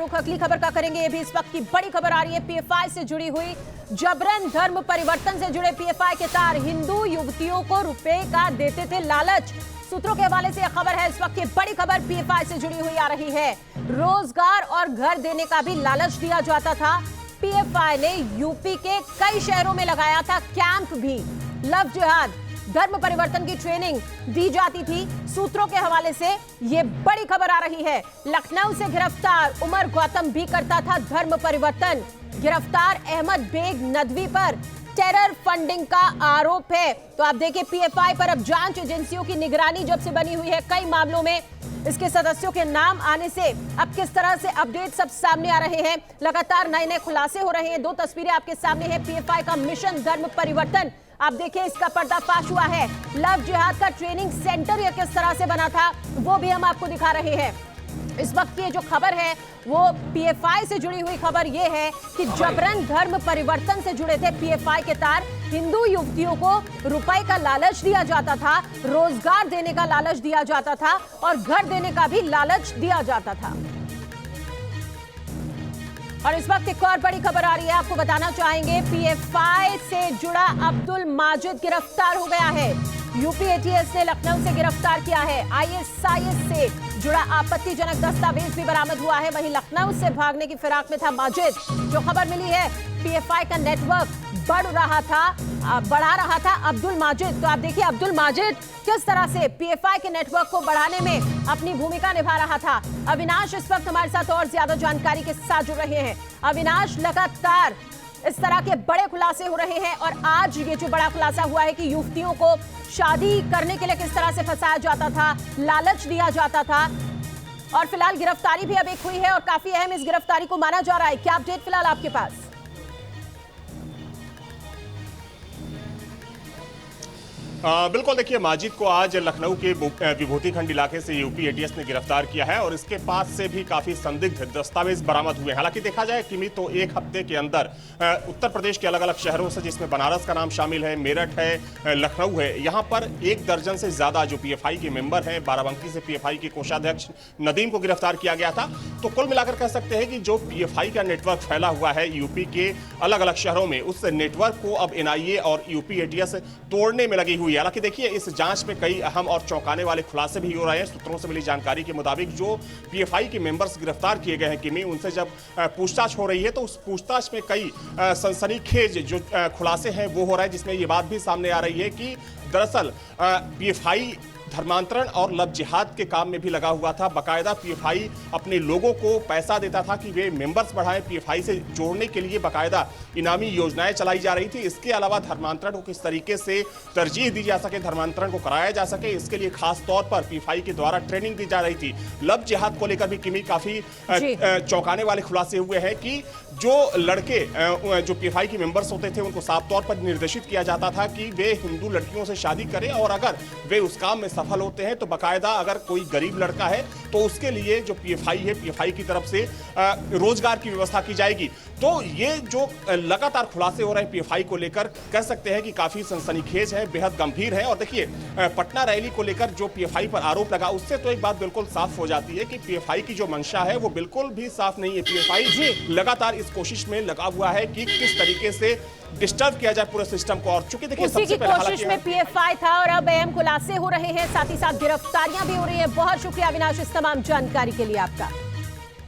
रुख अगली खबर का करेंगे। ये भी इस वक्त की बड़ी खबर आ रही है पीएफआई से जुड़ी हुई। जबरन धर्म परिवर्तन से जुड़े पीएफआई के तार हिंदू युवतियों को रुपए का देते थे लालच। सूत्रों के हवाले से यह खबर है, इस वक्त की बड़ी खबर पीएफआई से जुड़ी हुई आ रही है। रोजगार और घर देने का भी लालच दिया जाता था। पीएफआई ने यूपी के कई शहरों में लगाया था कैंप भी। लव जिहाद, धर्म परिवर्तन की ट्रेनिंग दी जाती थी। सूत्रों के हवाले से यह बड़ी खबर आ रही है। लखनऊ से गिरफ्तार उमर गौतम भी करता था धर्म परिवर्तन। गिरफ्तार अहमद बेग नदवी पर टेरर फंडिंग का आरोप है। तो आप देखिए पीएफआई पर अब जांच एजेंसियों की निगरानी जब से बनी हुई है, कई मामलों में इसके सदस्यों के नाम आने से अब किस तरह से अपडेट सब सामने आ रहे हैं। लगातार नए नए खुलासे हो रहे हैं। दो तस्वीरें आपके सामने है पीएफआई का मिशन धर्म परिवर्तन। आप देखिए इसका पर्दाफाश हुआ है। लव जिहाद का ट्रेनिंग सेंटर यह किस तरह से बना था वो भी हम आपको दिखा रहे हैं। इस वक्त की जो खबर है वो पीएफआई से जुड़ी हुई खबर यह है कि जबरन धर्म परिवर्तन से जुड़े थे पीएफआई के तार। हिंदू युवतियों को रुपए का लालच दिया जाता था, रोजगार देने का लालच दिया जाता था और घर देने का भी लालच दिया जाता था। और इस वक्त एक और बड़ी खबर आ रही है, आपको बताना चाहेंगे पीएफआई से जुड़ा अब्दुल माजिद गिरफ्तार हो गया है। यूपी एटीएस ने लखनऊ से गिरफ्तार किया है। आईएसआईएस से जुड़ा आपत्तिजनक दस्तावेज भी बरामद हुआ है। वहीं लखनऊ से भागने की फिराक में था माजिद। जो खबर मिली है पीएफआई का नेटवर्क बढ़ा रहा था अब्दुल माजिद। तो आप देखिए अब्दुल माजिद किस तरह से पीएफआई के नेटवर्क को बढ़ाने में अपनी भूमिका निभा रहा था। अविनाश इस वक्त हमारे साथ और ज्यादा जानकारी के साथ जुड़ रहे हैं। अविनाश, लगातार इस तरह के बड़े खुलासे हो रहे हैं और आज ये जो बड़ा खुलासा हुआ है कि युवतियों को शादी करने के लिए किस तरह से फंसाया जाता था, लालच दिया जाता था। और फिलहाल गिरफ्तारी भी अब एक हुई है और काफी अहम इस गिरफ्तारी को माना जा रहा है। क्या अपडेट फिलहाल आपके पास? बिल्कुल, देखिए माजिद को आज लखनऊ के विभूति खंड इलाके से यूपी एटीएस ने गिरफ्तार किया है और इसके पास से भी काफी संदिग्ध दस्तावेज बरामद हुए। हालांकि देखा जाए किमी तो एक हफ्ते के अंदर उत्तर प्रदेश के अलग अलग शहरों से, जिसमें बनारस का नाम शामिल है, मेरठ है, लखनऊ है, यहाँ पर 1 दर्जन से ज्यादा जो पीएफआई के मेंबर हैं, बाराबंकी से पीएफआई के कोषाध्यक्ष नदीम को गिरफ्तार किया गया था। तो कुल मिलाकर कह सकते हैं कि जो पीएफआई का नेटवर्क फैला हुआ है यूपी के अलग अलग शहरों में, उस नेटवर्क को अब एनआईए और यूपी एटीएस तोड़ने में लगी हुई। हालांकि देखिए इस जांच में कई अहम और चौंकाने वाले खुलासे भी हो रहे हैं। सूत्रों से मिली जानकारी के मुताबिक जो पीएफआई के मेंबर्स गिरफ्तार किए गए हैं किमी, उनसे जब पूछताछ हो रही है तो उस पूछताछ में कई सनसनीखेज जो खुलासे हैं वो हो रहा है, जिसमें ये बात भी सामने आ रही है कि दरअसल पीएफआई धर्मांतरण और लव जिहाद के काम में भी लगा हुआ था। बाकायदा पीएफआई अपने लोगों को पैसा देता था कि वे मेंबर्स बढ़ाएं। पीएफआई से जोड़ने के लिए बाकायदा इनामी योजनाएं चलाई जा रही थी। इसके अलावा धर्मांतरण को किस तरीके से तरजीह दी जा सके, धर्मांतरण को कराया जा सके, इसके लिए खास तौर पर पीएफआई के द्वारा ट्रेनिंग दी जा रही थी। लव जिहाद को लेकर भी किमी काफी चौंकाने वाले खुलासे हुए हैं कि जो लड़के जो पीएफआई के मेंबर्स होते थे उनको साफ तौर पर निर्देशित किया जाता था कि वे हिंदू लड़कियों से शादी करें और अगर वे उस काम में सफल होते हैं तो बाकायदा अगर कोई गरीब लड़का है तो उसके लिए जो पीएफआई है, पीएफआई की तरफ से रोजगार की व्यवस्था की जाएगी। तो ये जो लगातार खुलासे हो रहे हैं पीएफआई को लेकर, कह सकते हैं कि काफी सनसनीखेज है, बेहद गंभीर है। और देखिए पटना रैली को लेकर जो पीएफआई पर आरोप लगा, उससे तो एक बात बिल्कुल साफ हो जाती है कि पीएफआई की जो मंशा है वो बिल्कुल भी साफ नहीं है। पीएफआई लगातार इस कोशिश में लगा हुआ है कि किस तरीके से डिस्टर्ब किया जाए पूरे सिस्टम को। और चूंकि देखिए उसी की कोशिश में पीएफआई था और अब अहम खुलासे हो रहे हैं, साथ ही साथ गिरफ्तारियां भी हो रही है। बहुत शुक्रिया अविनाश इस तमाम जानकारी के लिए आपका।